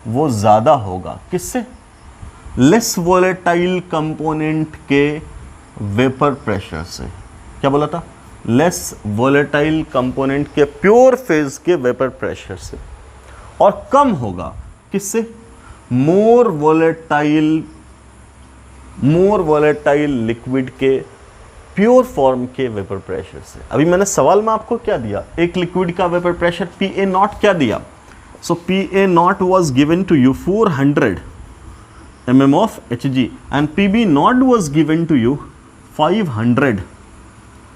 वो ज़्यादा होगा किससे? लेस वोलेटाइल कंपोनेंट के वेपर प्रेशर से। क्या बोला था? लेस वोलेटाइल कंपोनेंट के प्योर फेज के वेपर प्रेशर से। और कम होगा किससे? मोर वोलेटाइल लिक्विड के प्योर फॉर्म के वेपर प्रेशर से। अभी मैंने सवाल में आपको क्या दिया? एक लिक्विड का वेपर प्रेशर PA0 क्या दिया? सो PA0 was given to you 400 mm of Hg and PB0 was given to you 500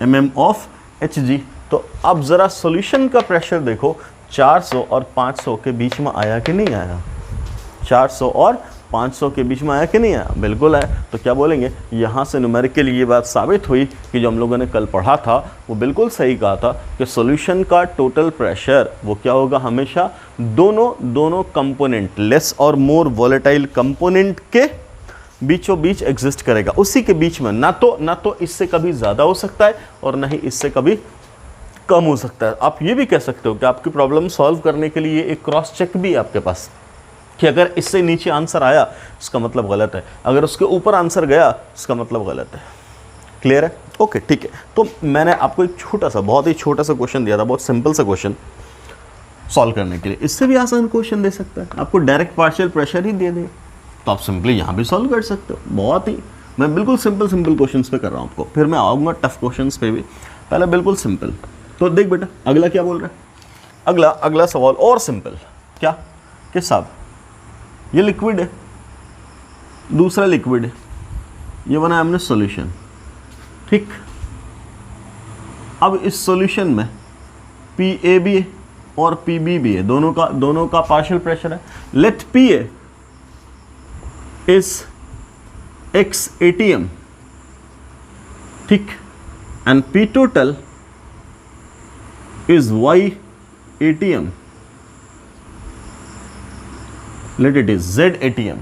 mm of Hg। तो अब जरा सॉल्यूशन का प्रेशर देखो, 400 और 500 के बीच में आया कि नहीं आया? 400 और 500 के बीच में आया कि नहीं आया? बिल्कुल आया। तो क्या बोलेंगे? यहाँ से न्यूमेरिकली ये बात साबित हुई कि जो हम लोगों ने कल पढ़ा था वो बिल्कुल सही कहा था कि सॉल्यूशन का टोटल प्रेशर वो क्या होगा? हमेशा दोनों कंपोनेंट, लेस और मोर वोलेटाइल कंपोनेंट के बीचों बीच एग्जिस्ट करेगा, उसी के बीच में। ना तो इससे कभी ज़्यादा हो सकता है और ना ही इससे कभी कम हो सकता है। आप ये भी कह सकते हो कि आपकी प्रॉब्लम सॉल्व करने के लिए एक क्रॉस चेक भी है आपके पास कि अगर इससे नीचे आंसर आया इसका मतलब गलत है, अगर उसके ऊपर आंसर गया इसका मतलब गलत है। क्लियर है? ओके, ठीक है। तो मैंने आपको एक छोटा सा, बहुत ही छोटा सा क्वेश्चन दिया था, बहुत सिंपल सा क्वेश्चन सॉल्व करने के लिए। इससे भी आसान क्वेश्चन दे सकता है, आपको डायरेक्ट पार्शियल प्रेशर ही दे दे तो आप सिंपली यहाँ भी सॉल्व कर सकते हो। बहुत ही, मैं बिल्कुल सिंपल क्वेश्चंस पे कर रहा हूँ आपको, फिर मैं आऊँगा टफ क्वेश्चंस पे भी। पहले बिल्कुल सिंपल। तो देख बेटा अगला क्या बोल रहा है? अगला सवाल और सिंपल। क्या कि साहब ये लिक्विड है, दूसरा लिक्विड है, ये बना हमने सॉल्यूशन, ठीक। अब इस सॉल्यूशन में PA भी है और PB भी है, दोनों का पार्शियल प्रेशर है। Let PA is X ATM, ठीक, and P total is Y ATM, let it is Z ATM।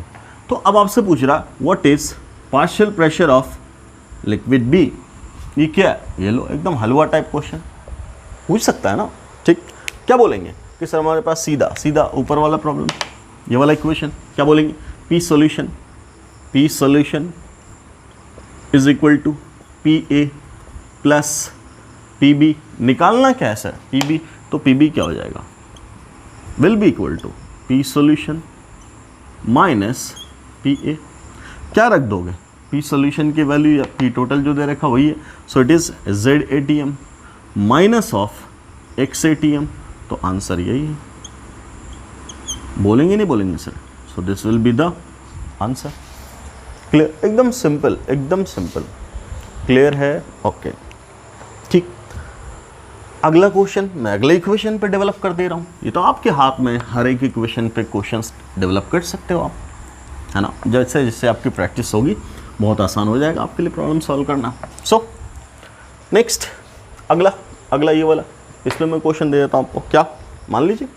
तो अब आपसे पूछ रहा what is partial pressure of liquid B। ये क्या है? ये लो, एकदम हलवा टाइप क्वेश्चन पूछ सकता है ना, ठीक। क्या बोलेंगे कि सर हमारे पास सीधा ऊपर वाला प्रॉब्लम, ये वाला इक्वेशन, क्या बोलेंगे? P solution is equal to PA plus PB। निकालना क्या है सर? PB, तो PB क्या हो जाएगा? Will be equal to P solution minus PA। क्या रख दोगे? P सॉल्यूशन की वैल्यू या P टोटल जो दे रखा वही है, so it is Z ATM minus of X ATM। तो आंसर यही है। बोलेंगे नहीं बोलेंगे sir? So this will be the answer. Clear? एकदम सिंपल। क्लियर है? ओके, ठीक। अगला क्वेश्चन मैं अगले इक्वेशन पे डेवलप कर दे रहा हूँ। ये तो आपके हाथ में, हर एक इक्वेशन पे क्वेश्चंस डेवलप कर सकते हो आप, है ना। जैसे जैसे आपकी प्रैक्टिस होगी बहुत आसान हो जाएगा आपके लिए प्रॉब्लम सॉल्व करना। सो नेक्स्ट अगला ये वाला, इसमें मैं क्वेश्चन दे देता हूँ आपको। क्या? मान लीजिए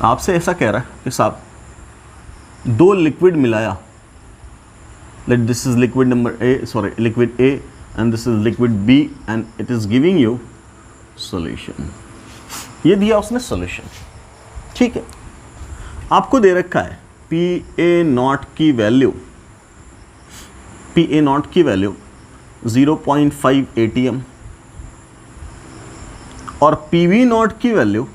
आपसे ऐसा कह रहा है कि साहब दो लिक्विड मिलाया, let this is liquid A and this is liquid B and it is giving you solution। ये दिया उसने solution, ठीक है। आपको दे रखा है PA0 की वैल्यू 0.5 ATM और PB0 की वैल्यू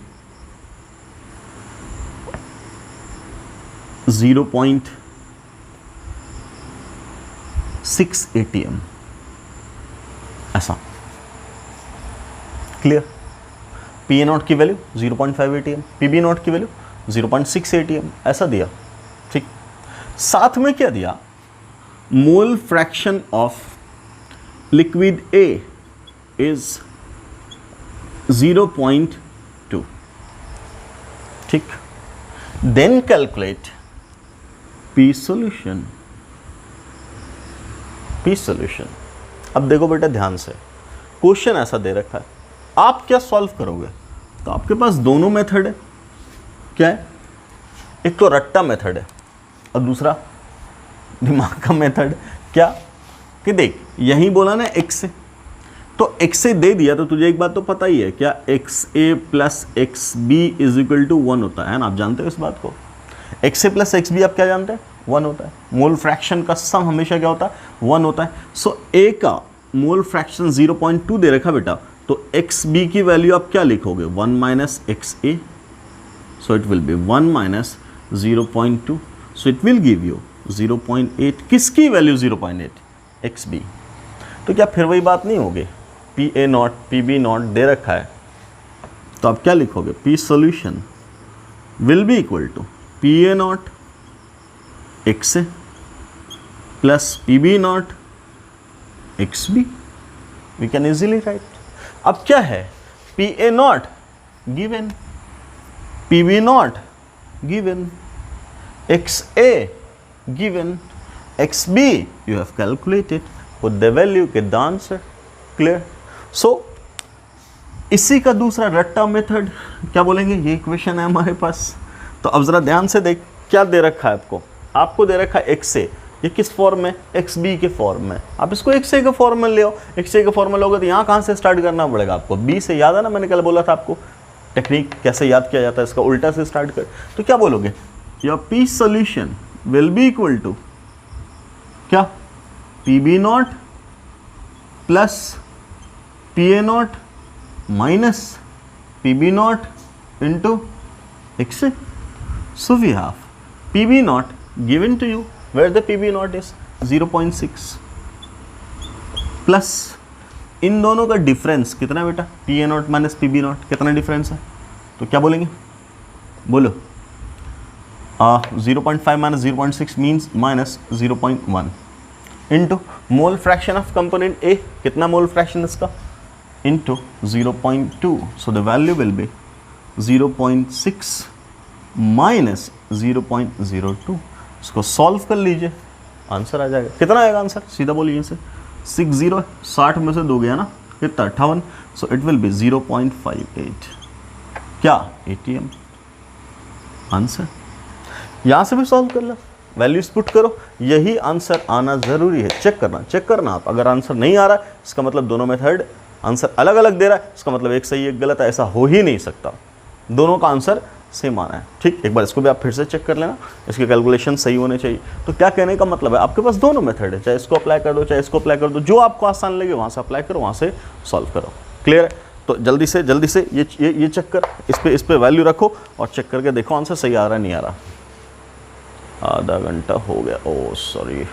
0.6 ATM। ऐसा क्लियर? PA0 की वैल्यू 0.5 ATM, PB0 की वैल्यू 0.6 ATM, ऐसा दिया, ठीक। साथ में क्या दिया? Mole fraction of liquid A is 0.2, ठीक। Then calculate P solution. अब देखो बेटा ध्यान से, क्वेश्चन ऐसा दे रखा है, आप क्या सॉल्व करोगे? तो आपके पास दोनों मेथड है। क्या है? एक तो रट्टा मेथड है और दूसरा दिमाग का मेथड। क्या कि देख यही बोला ना X से, तो एक्स ए दे दिया तो तुझे एक बात तो पता ही है क्या, x a plus x b is equal to 1 होता है ना, आप जानते हो इस बात को। X a plus x B आप क्या जानते हैं, 1 होता है। मोल फ्रैक्शन का सम हमेशा क्या होता है, 1 होता है। सो ए का मोल फ्रैक्शन 0.2 दे रखा बेटा, तो एक्स बी की वैल्यू आप क्या लिखोगे, 1 minus x A, so it will be 1 minus 0.2, so it will give you 0.8। किसकी वैल्यू 0.8, एक्स बी। तो क्या फिर वही बात नहीं होगी, p A not p B not दे रखा है, तो आप क्या लिखोगे, p solution will be equal to p A not x a plus p B not x b. We can easily write. अब क्या है, p A not given, p B not given, x a given, xb you have calculated, put the value, get the answer, clear। so इसी का दूसरा रट्टा method क्या बोलेंगे, ये इक्वेशन है हमारे पास। तो अब जरा ध्यान से देख क्या दे रखा है आपको दे रखा है एक्स ए, ये किस फॉर्म में, एक्स बी के फॉर्म में। आप इसको एक्स ए के फॉर्म में ले आओ, एक्स ए के फॉर्म में लोगे तो यहाँ कहाँ से स्टार्ट करना पड़ेगा आपको, बी से। याद है ना, मैंने कल बोला था आपको टेक्निक कैसे याद किया जाता है, इसका उल्टा से स्टार्ट कर। तो क्या बोलोगे, your P solution will be equal to क्या, P B nought plus P A nought minus P B nought into X A. So we have P B not given to you, where the P B nought is 0.6 plus इन दोनों का difference कितना बेटा, P ए nought minus P B nought, कितना difference है। तो क्या बोलेंगे, बोलो 0.5 minus 0.6 means minus 0.1 into mole fraction of component A, कितना मोल फ्रैक्शन इसका, into 0.2, so the value will be 0.6 minus 0.02। इसको सॉल्व कर लीजिए, आंसर आ जाएगा। कितना आएगा आंसर, सीधा बोलिए इसे, 60 60 में से 2 गया ना, कितना 58, so it will be 0.58 क्या, ATM आंसर। यहाँ से भी सॉल्व कर लो, वैल्यूज पुट करो, यही आंसर आना ज़रूरी है। चेक करना आप, अगर आंसर नहीं आ रहा है इसका मतलब दोनों मेथड आंसर अलग अलग दे रहा है, इसका मतलब एक सही एक गलत है, ऐसा हो ही नहीं सकता, दोनों का आंसर सेम आना है। ठीक, एक बार इसको भी आप फिर से चेक कर लेना, इसके कैलकुलेशन सही होने चाहिए। तो क्या कहने का मतलब है, आपके पास दोनों मेथड है, चाहे इसको अप्लाई कर दो चाहे इसको अप्लाई कर दो, जो आपको आसान लगे वहाँ से अप्लाई करो, वहाँ से सॉल्व करो। क्लियर है। तो जल्दी से ये चेक कर, इस पे वैल्यू रखो और चेक करके देखो आंसर सही आ रहा है नहीं आ रहा। आधा घंटा हो गया, ओह सॉरी।